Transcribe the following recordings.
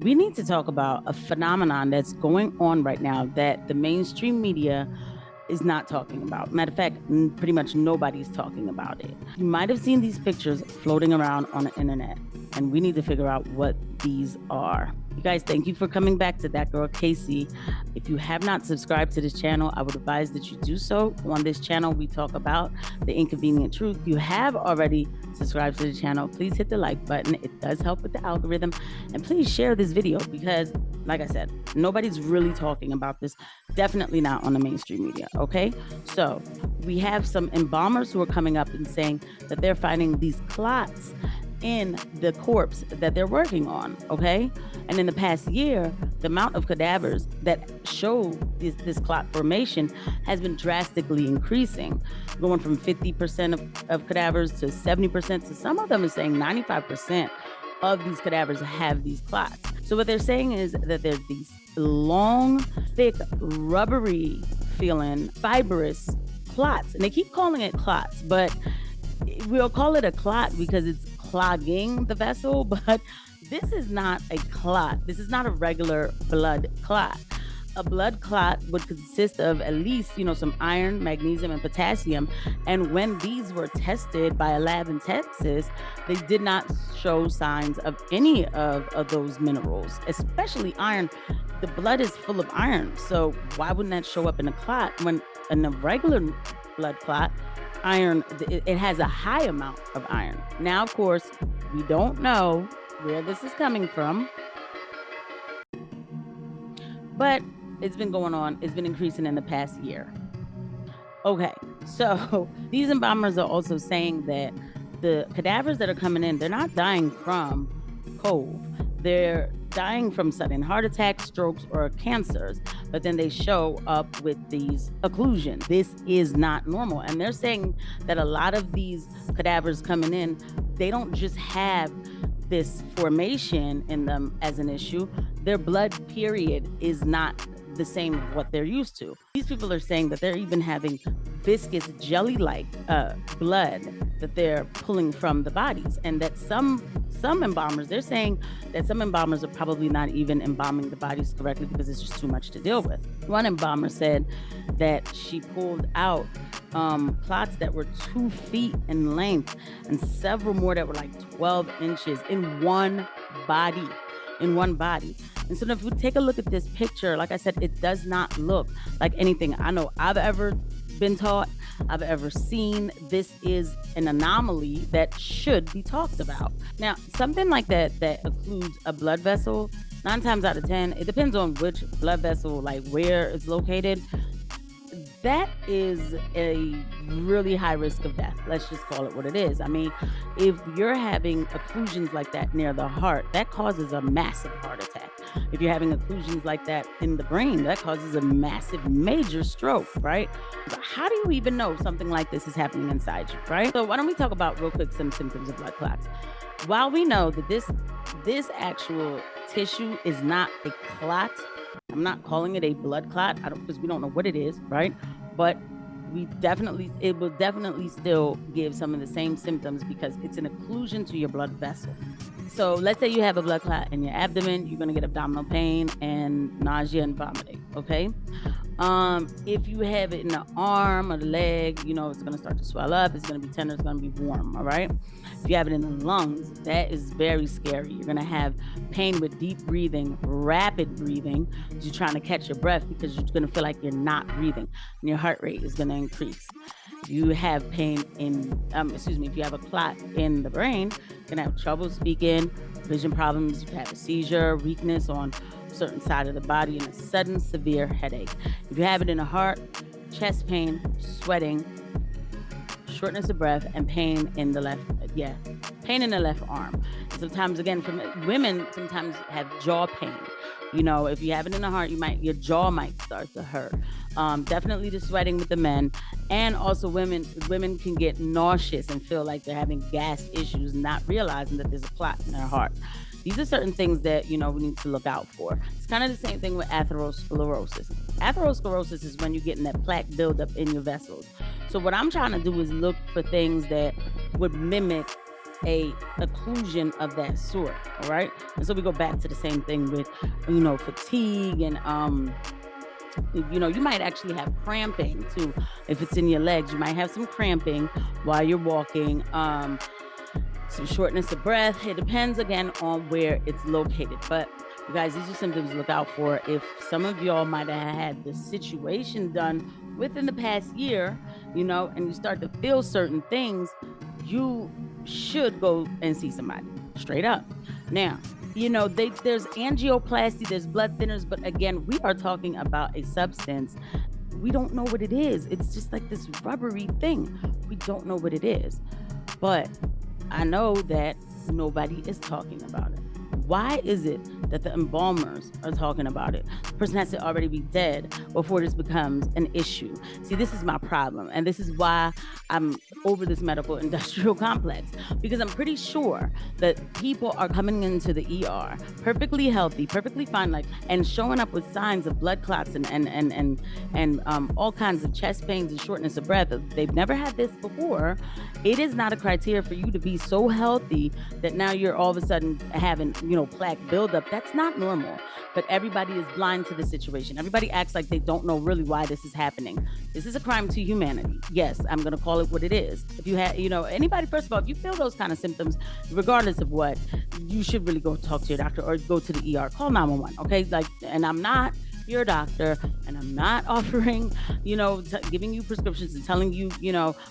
We need to talk about a phenomenon that's going on right now that the mainstream media is not talking about. Matter of fact, pretty much nobody's talking about it. You might have seen these pictures floating around on the internet, and we need to figure out what these are. You guys, thank you for coming back to That Girl Casey. If you have not subscribed to this channel, I would advise that you do so. On this channel, we talk about the inconvenient truth. If you have already subscribed to the channel, please hit the like button. It does help with the algorithm. And please share this video because, like I said, nobody's really talking about this. Definitely not on the mainstream media, okay? So we have some embalmers who are coming up and saying that they're finding these clots in the corpse that they're working on, okay? And in the past year, the amount of cadavers that show this clot formation has been drastically increasing, going from 50% of cadavers to 70% to some of them are saying 95% of these cadavers have these clots. So what they're saying is that there's these long, thick, rubbery feeling, fibrous clots, and they keep calling it clots, but we'll call it a clot because it's clogging the vessel, but this is not a clot. This is not a regular blood clot. A blood clot would consist of at least, some iron, magnesium, and potassium. And when these were tested by a lab in Texas, they did not show signs of any of those minerals, especially iron. The blood is full of iron. So why wouldn't that show up in a clot when in a regular blood clot, iron, it has a high amount of iron? Now, of course, we don't know where this is coming from, but it's been going on. It's been increasing in the past year. Okay, so these embalmers are also saying that the cadavers that are coming in, they're not dying from cold. They're dying from sudden heart attacks, strokes, or cancers, but then they show up with these occlusions. This is not normal. And they're saying that a lot of these cadavers coming in, they don't just have this formation in them as an issue. Their blood period is not the same of what they're used to. These people are saying that they're even having viscous jelly-like blood that they're pulling from the bodies, and that some embalmers, they're saying that some embalmers are probably not even embalming the bodies correctly because it's just too much to deal with. One embalmer said that she pulled out clots that were 2 feet in length and several more that were like 12 inches in one body. And so if we take a look at this picture, like I said, it does not look like anything I know I've ever been taught, I've ever seen. This is an anomaly that should be talked about. Now, something like that occludes a blood vessel, 9 times out of 10, it depends on which blood vessel, like where it's located. That is a really high risk of death. Let's just call it what it is. I mean, if you're having occlusions like that near the heart, that causes a massive heart attack. If you're having occlusions like that in the brain, that causes a massive, major stroke, right? But how do you even know something like this is happening inside you, right? So why don't we talk about real quick some symptoms of blood clots? While we know that this actual tissue is not a clot, I'm not calling it a blood clot, because we don't know what it is, right? But it will definitely still give some of the same symptoms because it's an occlusion to your blood vessel. So let's say you have a blood clot in your abdomen, you're gonna get abdominal pain and nausea and vomiting, okay? If you have it in the arm or the leg, it's gonna start to swell up, it's gonna be tender, it's gonna be warm, all right? If you have it in the lungs, that is very scary. You're gonna have pain with deep breathing, rapid breathing. You're trying to catch your breath because you're gonna feel like you're not breathing and your heart rate is gonna increase. If you have pain if you have a clot in the brain, you're gonna have trouble speaking, vision problems, you have a seizure, weakness on a certain side of the body, and a sudden severe headache. If you have it in the heart, chest pain, sweating, shortness of breath, and pain in the left arm. Sometimes, again, from women, sometimes have jaw pain. If you have it in the heart, your jaw might start to hurt. Definitely the sweating with the men, and also women can get nauseous and feel like they're having gas issues, not realizing that there's a clot in their heart. These are certain things that, we need to look out for. It's kind of the same thing with atherosclerosis. Atherosclerosis is when you're getting that plaque buildup in your vessels. So what I'm trying to do is look for things that would mimic a occlusion of that sort. All right. And so we go back to the same thing with, fatigue and, you might actually have cramping too. If it's in your legs, you might have some cramping while you're walking, some shortness of breath. It depends again on where it's located. But you guys, these are symptoms to look out for. If some of y'all might have had the situation done within the past year, and you start to feel certain things, you should go and see somebody straight up. Now, there's angioplasty, there's blood thinners, but again, we are talking about a substance. We don't know what it is. It's just like this rubbery thing. We don't know what it is. But I know that nobody is talking about it. Why is it that the embalmers are talking about it? The person has to already be dead before this becomes an issue. See, this is my problem. And this is why I'm over this medical industrial complex, because I'm pretty sure that people are coming into the ER perfectly healthy, perfectly fine, and showing up with signs of blood clots and all kinds of chest pains and shortness of breath. They've never had this before. It is not a criteria for you to be so healthy that now you're all of a sudden having, plaque buildup. That's not normal. But everybody is blind to the situation. Everybody acts like they don't know really why this is happening. This is a crime to humanity. Yes, I'm going to call it what it is. If you have, anybody, first of all, if you feel those kind of symptoms, regardless of what, you should really go talk to your doctor or go to the ER. Call 911, okay? And I'm not your doctor, and I'm not offering, giving you prescriptions and telling you,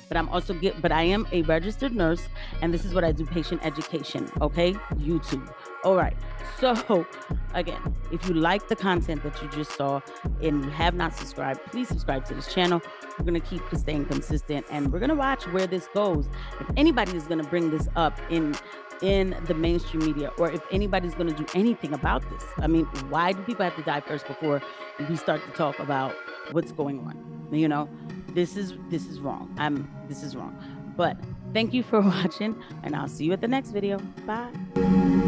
but I am a registered nurse, and this is what I do, patient education, okay? YouTube. All right. So again, if you like the content that you just saw and you have not subscribed, please subscribe to this channel. We're going to keep staying consistent, and we're going to watch where this goes. If anybody is going to bring this up in the mainstream media, or if anybody's going to do anything about this. I mean, why do people have to die first before we start to talk about what's going on? This is wrong. This is wrong. But thank you for watching, and I'll see you at the next video. Bye.